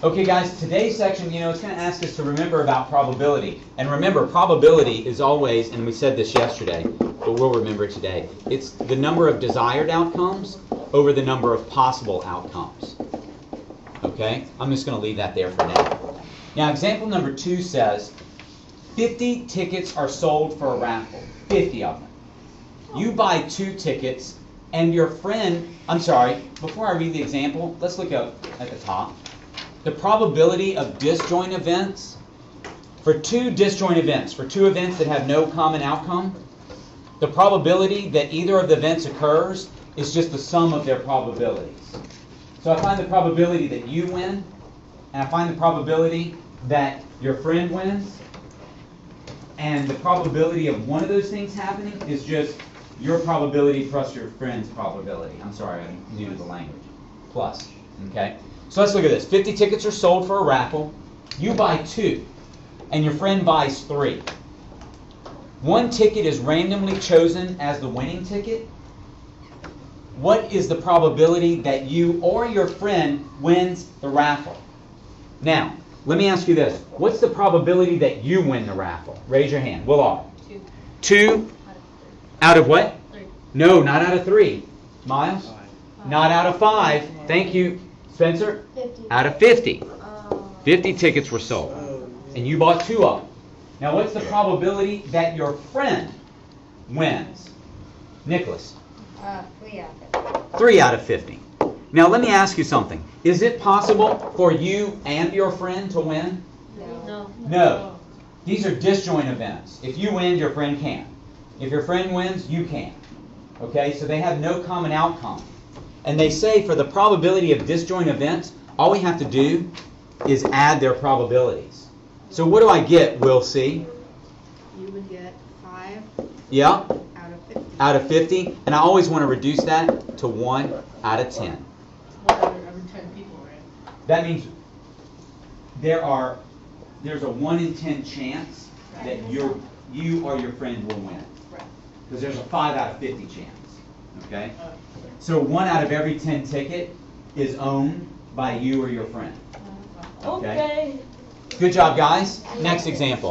Okay, guys, today's section, it's going to ask us to remember about probability. And remember, probability is always, and we said this yesterday, but we'll remember it today, it's the number of desired outcomes over the number of possible outcomes. Okay? I'm just going to leave that there for now. Now, example number 2 says, 50 tickets are sold for a raffle. 50 of them. You buy 2 tickets, and your friend, before I read the example, let's look up at the top. The probability of disjoint events, for 2 disjoint events, for 2 events that have no common outcome, the probability that either of the events occurs is just the sum of their probabilities. So I find the probability that you win, and I find the probability that your friend wins, and the probability of one of those things happening is just your probability plus your friend's probability. I'm sorry, I'm new to the language. Plus, okay? So let's look at this. 50 tickets are sold for a raffle. You buy 2, and your friend buys 3. 1 ticket is randomly chosen as the winning ticket. What is the probability that you or your friend wins the raffle? Now, let me ask you this. What's the probability that you win the raffle? Raise your hand. We'll all. 2. 2 out of what? 3. No, not out of 3. Miles? 5. Not out of 5. Thank you. Spencer? 50. Out of 50. 50 tickets were sold. And you bought 2 of them. Now what's the probability that your friend wins? Nicholas? 3 out of 50. 3 out of 50. Now let me ask you something. Is it possible for you and your friend to win? No. No. These are disjoint events. If you win, your friend can. If your friend wins, you can. Okay, so they have no common outcome. And they say for the probability of disjoint events, all we have to do is add their probabilities. So what do I get, Will C? You would get 5 Yeah, out of 50. out of 50. And I always want to reduce that to 1 out of 10. 1 out of every 10 people, right? That means there's a 1 in 10 chance that you or your friend will win. Right. Because there's a 5 out of 50 chance. Okay? So 1 out of every 10 ticket is owned by you or your friend. Okay. Good job, guys. Next example.